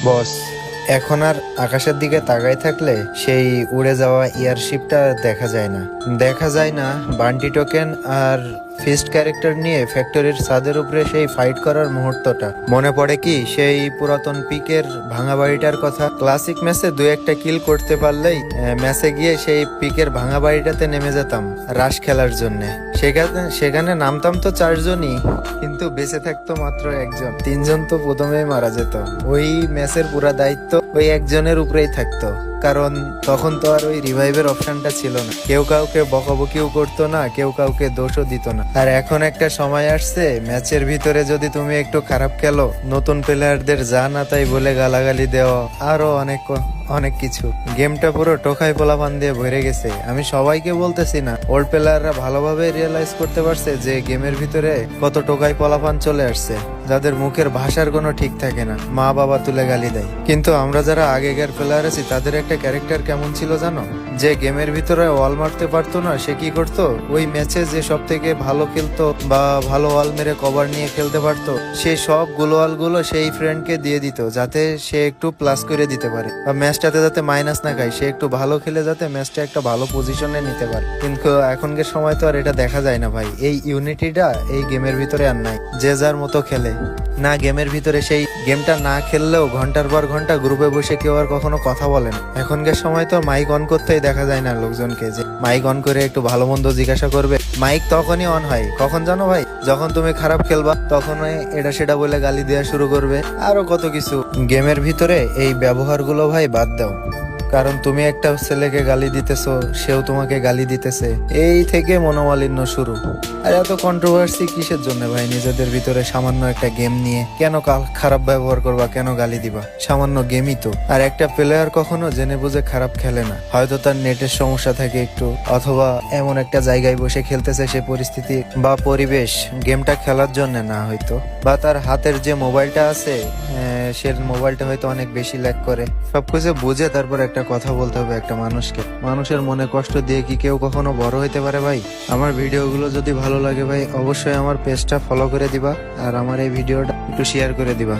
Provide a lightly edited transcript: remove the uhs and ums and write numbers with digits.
বস, এখন আর আকাশের দিকে তাকায় থাকলে সেই উড়ে যাওয়া এয়ারশিপটা দেখা যায় না বান্টি টোকেন আর ফিস্ট ক্যারেক্টার নিয়ে ফ্যাক্টরির ছাদের উপরে সেই ফাইট করার মুহূর্তটা মনে পড়ে কি সেই পুরাতন পিকের ভাঙা বাড়িটার কথা। ক্লাসিক ম্যাচে দু একটা কিল করতে পারলেই ম্যাচে গিয়ে সেই পিকের ভাঙা বাড়িটাতে নেমে যেতাম রাশ খেলার জন্য। সেখানে নামতাম তো 4 জনই, কিন্তু বেঁচে থাকতো মাত্র একজন, 3 জন তো প্রথমেই মারা যেত। ওই ম্যাচের পুরা দায়িত্ব ওই একজনের উপরেই থাকতো, কারণ তখন তো আর ওই রিভাইভের অপশনটা ছিল না। কেউ কাউকে বকাবকিও করতো না, কেউ কাউকে দোষও দিত না। আর এখন একটা সময় আসছে ম্যাচের ভিতরে যদি তুমি একটু খারাপ খেলো, নতুন প্লেয়ারদের যা না তাই বলে গালাগালি দেওয়া, আরো অনেক কিছু। গেমটা পুরো টোকাই পোলাপান দিয়ে ভরে গেছে। আমি সবাইকে বলতেছি না, ওল্ড প্লেয়াররা ভালোভাবে রিয়েলাইজ করতে পারছে যে গেমের ভিতরে কত টোকাই পোলাপান চলে আসছে, যাদের মুখের ভাষার কোনো ঠিক থাকে না, মা বাবা তুলে গালি দেয়। কিন্তু আমরা যারা আগেকার প্লেয়ার আছি তাদের একটা ক্যারেক্টার কেমন ছিল জানো? যে গেমের ভিতরে ওয়াল মারতে পারতো না, সে কি করতো, ওই ম্যাচে যে সব থেকে ভালো খেলতো বা ভালো ওয়াল মেরে কভার নিয়ে খেলতে পারতো, সেই সব গ্লোয়াল গুলো সেই ফ্রেন্ডকে দিয়ে দিত, যাতে সে একটু প্লাস করে দিতে পারে বা ম্যাচটাতে যাতে মাইনাস না খায়, সে একটু ভালো খেলে যাতে ম্যাচটা একটা ভালো পজিশনে নিতে পারে। কিন্তু এখনকার সময় তো আর এটা দেখা যায় না ভাই। এই ইউনিটিটা এই গেমের ভিতরে আর নাই, যে যার মতো খেলে না। গেমের ভিতরে সেই গেমটা না খেললেও ঘন্টার পর ঘন্টা গ্রুপে বসে কেউ আর কখনো কথা বলে না। এখনকার সময় তো মাইক অন করতেই দেখা যায় না লোকজনকে, যে মাইক অন করে একটু ভালো মন্দ জিজ্ঞাসা করবে। মাইক তখনই অন হয় কখন জানো ভাই? যখন তুমি খারাপ খেলবা, তখন এটা সেটা বলে গালি দেওয়া শুরু করবে, আরো কত কিছু। গেমের ভিতরে এই ব্যবহারগুলো ভাই বাদ দাও, কারণ তুমি একটা ছেলেকে গালি দিতেছো, সেও তোমাকে গালি দিতেছে, এই থেকে মনোমালিন্য শুরু। আর এত কন্ট্রোভার্সি কিসের জন্য ভাই? নিজেদের ভিতরে সামান্য একটা গেম নিয়ে কেন খারাপ ব্যবহার করবা, কেন গালি দিবা? সামান্য গেমই তো। আর একটা প্লেয়ার কখনো জেনে বুঝে খারাপ খেলে না। হয়তো তার নেটের সমস্যা থাকে একটু, অথবা এমন একটা জায়গায় বসে খেলতেছে সে পরিস্থিতি বা পরিবেশ গেমটা খেলার জন্য না, হয়তো বা তার হাতের যে মোবাইলটা আছে সে মোবাইলটা হয়তো অনেক বেশি ল্যাগ করে। সবকিছু বুঝে তারপর একটা কথা বলতে হবে একটা মানুষকে। মানুষের মনে কষ্ট দিয়ে কি কেউ কখনো বড় হইতে পারে ভাই? আমার ভিডিওগুলো যদি ভালো লাগে ভাই, অবশ্যই আমার পেজটা ফলো করে দিবা আর আমার এই ভিডিওটা একটু শেয়ার করে দিবা।